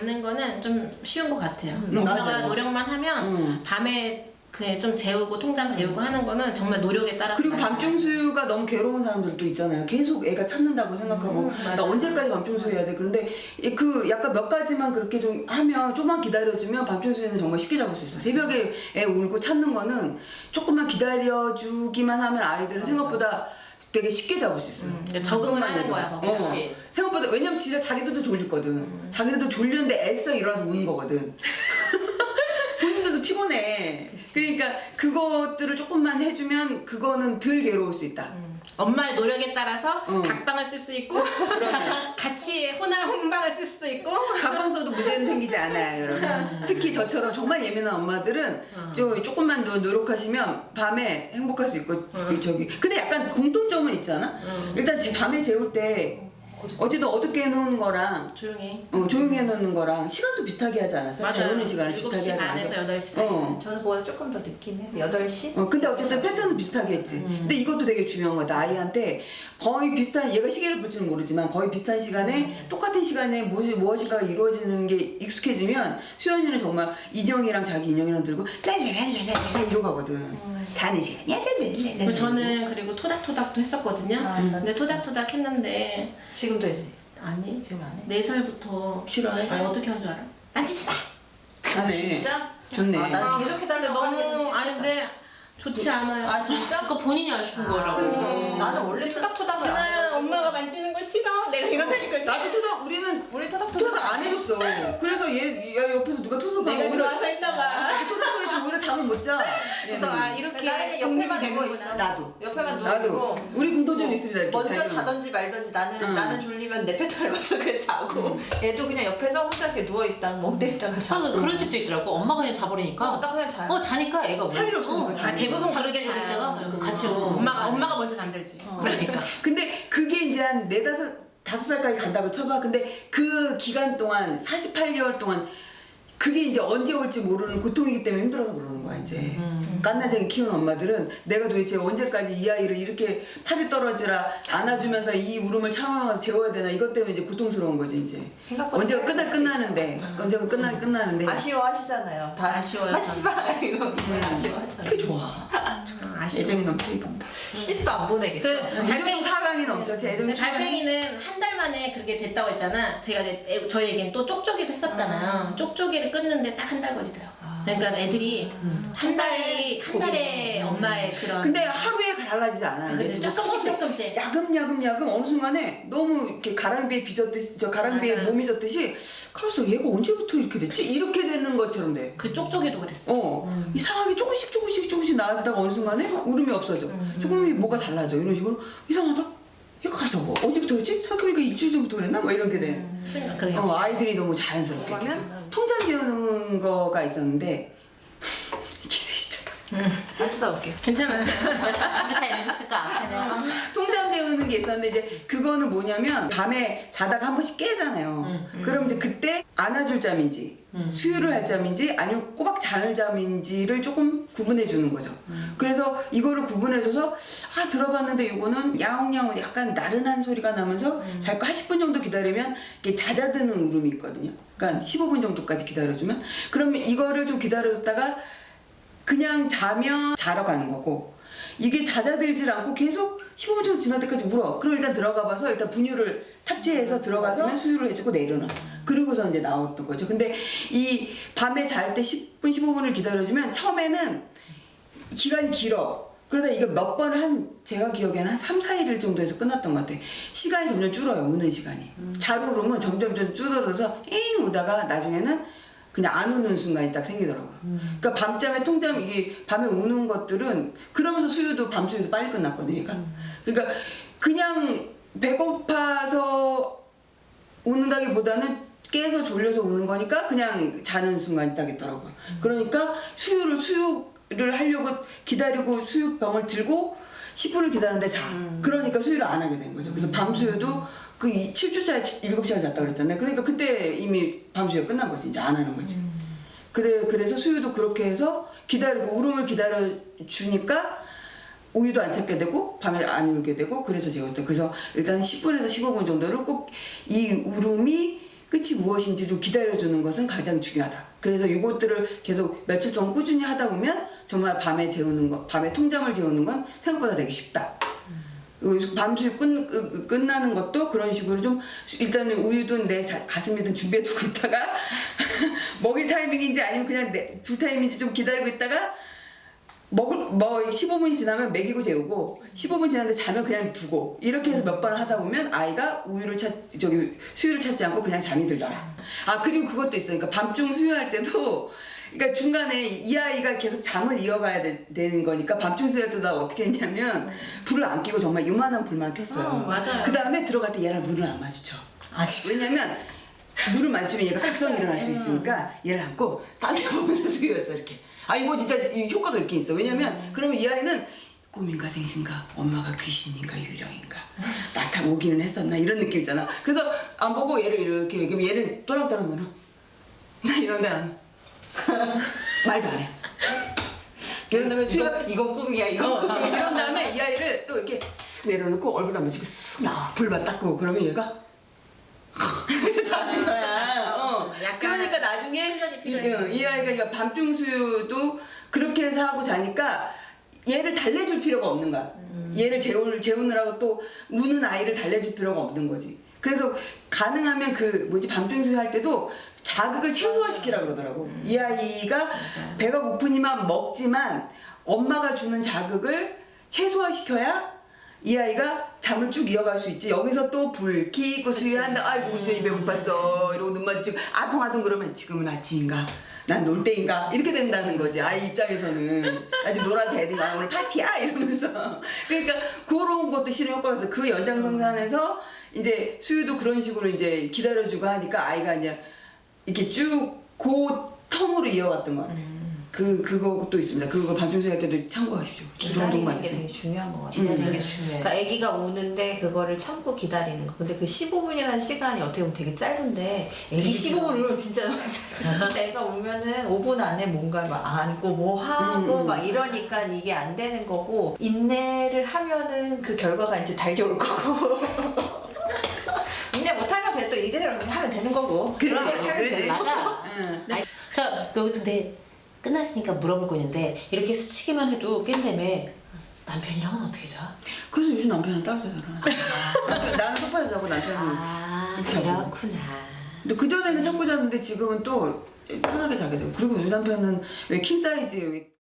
잡는 거는 좀 쉬운 것 같아요. 엄마가 맞아요. 노력만 하면 밤에 그냥 좀 재우고 통잠 재우고 하는 거는 정말 노력에 따라서. 그리고 밤중수유가 너무 괴로운 사람들도 있잖아요. 계속 애가 찾는다고 생각하고 나 맞아요. 언제까지 밤중수 해야 돼. 그런데 그 약간 몇 가지만 그렇게 좀 하면 조금만 기다려주면 밤중수유는 정말 쉽게 잡을 수 있어. 새벽에 애 울고 찾는 거는 조금만 기다려주기만 하면 아이들은 생각보다 되게 쉽게 잡을 수 있어요. 적응을 그것만 하는 해도. 거야, 거기. 그치. 생각보다 왜냐면 진짜 자기들도 졸리거든. 자기들도 졸리는데 애써 일어나서 우는 거거든. 본인들도 피곤해. 그러니까 그것들을 조금만 해주면 그거는 덜 괴로울 수 있다. 엄마의 노력에 따라서 각방을 쓸 수 있고 같이 혼방을 쓸 수도 있고. 가방 써도 문제는 생기지 않아요, 여러분. 특히 저처럼 정말 예민한 엄마들은 조금만 더 노력하시면 밤에 행복할 수 있고 저기. 근데 약간 공통점은 있잖아. 일단 밤에 재울 때 어쨌든 어둡게 해놓은 거랑 조용히. 조용히 해놓는 거랑 시간도 비슷하게 하지 않았어요? 재우는 시간을 비슷하게 7시 하지 반에서 않았어요? 8시 사이. 저는 그보다 조금 더 늦긴 해서 8시? 근데 어쨌든 패턴은 비슷하게 했지. 근데 이것도 되게 중요한 거다. 아이한테 거의 비슷한, 얘가 시계를 볼 줄은 모르지만 거의 비슷한 시간에 똑같은 시간에 무엇인가가 이루어지는 게 익숙해지면 수연이는 정말 인형이랑 자기 인형이랑 들고 랄랄랄랄랄 이러고 가거든. 자는 시간이야 랄랄랄랄. 그리고 저는 그리고 토닥토닥도 했었거든요. 근데 토닥토닥 했는데 지금도 해야지. 아니 지금 안 해? 4살부터 싫어해? 아니 어떻게 하는 줄 알아? 만지지 마! 안 해. 진짜? 좋네. 아, 난 계속 해달라고 하는 게 너무 싫다. 아니 근데 좋지 않아요. 아 진짜? 그거 본인이 하고 싶은 거라고. 나는 원래 토닥토닥을 안 진아야 해가지고. 엄마가 만지는 거 싫어? 내가 이런다니까. 나도 우리는 우리 토닥토닥 토닥 안 해줬어. 그래서 얘 옆에서 누가 토닥하고 내가 좋아서 했나봐. 토닥토닥해도 오히려 잠을 못 자. 그래서 얘는. 아 이렇게 나는 독립이 옆에만 누워 되는구나. 있어. 나도. 옆에만 누워 나도. 있고. 우리 공통점이 있습니다. 이렇게 먼저 자기는. 자던지 말던지 나는 졸리면 내 패턴을 맞춰 그냥 자고 애도 그냥 옆에서 혼자 이렇게 누워 있다 멍 때리다가 자고. 그런 집도 있더라고. 엄마가 그냥 자버리니까. 딱 그냥 자요. 자니까 애가 할 일 없으니까 자는 아 대부분 자르게 그렇게 자를 자요. 때가 같이 엄마가 먼저 잠들지. 그러니까. 근데 그게 이제 한 4-5살까지 간다고 쳐봐. 근데 그 기간 동안 48개월 동안 그게 이제 언제 올지 모르는 고통이기 때문에 힘들어서 그러는 거야 이제. 깐난쟁이 키우는 엄마들은 내가 도대체 언제까지 이 아이를 이렇게 팔이 떨어지라 안아주면서 이 울음을 참으면서 재워야 되나 이것 때문에 이제 고통스러운 거지 이제. 생각보다 언제가 끝나는데 언제가 끝나는데 아쉬워하시잖아요. 다 아쉬워요, 만지지 마 이거 아쉬워하잖아요. 그게 좋아. 아쉬워. 애정이 넘쳐 이쁜다. 시집도 안 보내겠어. 그 이 정도 사랑이 넘쳐. 제 애정이 근데 달팽이는 한 달 만에 그렇게 됐다고 했잖아. 제가 이제 저희에겐 또 쪽쪽이도 했었잖아요. 쪽쪽이를 끊는데 딱 한 달 걸리더라고. 그러니까 애들이 한 달에 엄마의 그런. 근데 하루에 달라지지 않아요. 그치, 이게 조금씩. 야금야금 어느 순간에 너무 이렇게 가랑비에 빚었듯이 가랑비에 맞아요. 몸이 졌듯이 가면서 얘가 언제부터 이렇게 됐지? 이렇게 되는 것처럼 돼. 그 쪽쪽이도 그랬어. 이상하게 조금씩 나아지다가 어느 순간에 울음이 없어져. 조금이 뭐가 달라져. 이런 식으로 이상하다. 얘가 가서 뭐 언제부터 그랬지? 생각해보니까 일주일 전부터 그랬나? 뭐 이렇게 돼. 그래. 아이들이 너무 자연스럽게. 통장 재우는 거가 있었는데 이게 셋이 안 쳐다볼게. 괜찮아요. 우리 다 이랬을까? 통잠 재우는 게 있었는데 이제 그거는 뭐냐면 밤에 자다가 한 번씩 깨잖아요. 그럼 이제 그때 안아줄 잠인지 수유를 할 잠인지 아니면 꼬박 자는 잠인지를 조금 구분해 주는 거죠. 그래서 이거를 구분해줘서 들어봤는데 이거는 야옹야옹 약간 나른한 소리가 나면서 잘거 한 10분 정도 기다리면 이게 잦아드는 울음이 있거든요. 그러니까 15분 정도까지 기다려주면 그러면 이거를 좀 기다려줬다가 그냥 자면 자러 가는 거고 이게 잦아들질 않고 계속 15분 정도 지날 때까지 울어. 그럼 일단 들어가 봐서 일단 분유를 탑재해서 들어가서 수유를 해주고 내려놔. 그리고서 이제 나왔던 거죠. 근데 이 밤에 잘 때 10분, 15분을 기다려주면 처음에는 기간이 길어. 그러다 이거 몇 번을 제가 기억에는 한 3, 4일 정도 해서 끝났던 것 같아. 시간이 점점 줄어요. 우는 시간이. 잘 울으면 점점 줄어들어서 잉 울다가 나중에는 그냥 안 우는 순간이 딱 생기더라고요. 그러니까 밤잠에 통잠 이게 밤에 우는 것들은 그러면서 수유도 밤 수유도 빨리 끝났거든요. 얘가. 그러니까 그냥 배고파서 우는다기보다는 깨서 졸려서 우는 거니까 그냥 자는 순간이 딱 있더라고요. 그러니까 수유를 하려고 기다리고 수유병을 들고 10분을 기다렸는데 자. 그러니까 수유를 안 하게 된 거죠. 그래서 밤 수유도 그 7주차에 7시간 잤다 그랬잖아요. 그러니까 그때 이미 밤 수유가 끝난 거지. 이제 안 하는 거지. 그래서 수유도 그렇게 해서 기다리고 울음을 기다려주니까 우유도 안 찾게 되고 밤에 안 울게 되고 그래서 재웠다. 그래서 일단 10분에서 15분 정도를 꼭 이 울음이 끝이 무엇인지를 기다려주는 것은 가장 중요하다. 그래서 이것들을 계속 며칠 동안 꾸준히 하다 보면 정말 밤에 재우는 거, 밤에 통잠을 재우는 건 생각보다 되게 쉽다. 밤술 끝나는 것도 그런 식으로 좀 일단은 우유든 내 가슴이든 준비해두고 있다가 먹일 타이밍인지 아니면 그냥 불 타이밍인지 좀 기다리고 있다가 15분이 지나면 먹이고 재우고 15분 지났는데 자면 그냥 두고 이렇게 해서 몇 번을 하다 보면 아이가 수유를 찾지 않고 그냥 잠이 들더라. 아 그리고 그것도 있어요. 그러니까 밤중 수유할 때도 그러니까 중간에 이 아이가 계속 잠을 이어가야 되는 거니까 밤중 수유할 때도 나 어떻게 했냐면 불을 안 켜고 정말 요만한 불만 켰어요. 맞아요. 그 다음에 들어갈 때 얘랑 눈을 안 마주쳐. 아 진짜. 왜냐면 눈을 마주치면 얘가 각성이 일어날 수 있으니까 얘를 안고 딴 데 보면서 수유했어 이렇게. 아 이거 진짜 효과가 있긴 있어. 왜냐면 그러면 이 아이는 꿈인가 생신가 엄마가 귀신인가 유령인가 나타 오기는 했었나 이런 느낌이잖아. 그래서 안 보고 얘를 이렇게 얘기하면 얘는 또랑또랑 놀아. 나 이런데 안 말도 안 해. 그런 다음에 수유가 이건 꿈이야 이거. 이런 다음에 이 아이를 또 이렇게 쓱 내려놓고 얼굴 안 맞추고 쓱 나와 불만 닦고 그러면 얘가 그래서 자는 거야. 약간 그러니까 나중에 훈련이 이 아이가 이거 밤중 수유도 그렇게 해서 하고 자니까 얘를 달래줄 필요가 없는 거야. 얘를 재우느라고 또 우는 아이를 달래줄 필요가 없는 거지. 그래서 가능하면 밤중 수유 할 때도 자극을 최소화시키라 그러더라고. 이 아이가 배가 고프니만 먹지만 엄마가 주는 자극을 최소화시켜야 이 아이가 잠을 쭉 이어갈 수 있지. 여기서 또 불 켜고 수유한다. 아이고 우리 수연이 배고팠어. 이러고 눈 마주치고 아둥아둥 그러면 지금은 아침인가? 난 놀 때인가? 이렇게 된다는 거지. 아이 입장에서는 아직 놀아도 되는 거야. 오늘 파티야? 이러면서. 그러니까 그런 것도 실은 효과가 있어. 그 연장선상에서 이제 수유도 그런 식으로 이제 기다려주고 하니까 아이가 이제 이렇게 쭉 그 텀으로 이어갔던 것 같아. 그것도 있습니다. 그거 밤중수 할 때도 참고하십시오. 기존동 기다리는 게 맞으세요. 되게 중요한 것 같아요. 기다리는 게 중요해. 그러니까 아기가 우는데 그거를 참고 기다리는 거. 근데 그 15분이라는 시간이 어떻게 보면 되게 짧은데 애기 15분 울면 진짜 애가 울면은 5분 안에 뭔가 막 안고 뭐 하고 막 이러니까 이게 안 되는 거고 인내를 하면은 그 결과가 이제 달겨올 거고 인내 못하면 그냥 또 이대로 하면 되는 거고 그렇게 살면 그러지. 되는 거고. 맞아. 아니, 저 여기서 근데 끝났으니까 물어볼 거 있는데 이렇게 스치기만 해도 깬다며 남편이랑은 어떻게 자? 그래서 요즘 남편은 따로 자잖아. 나는 소파에서 자고 남편은 자고. 그렇구나. 근데 그전에는 참고 잤는데 지금은 또 편하게 자게 자고. 그리고 우리 남편은 왜 킹사이즈예요.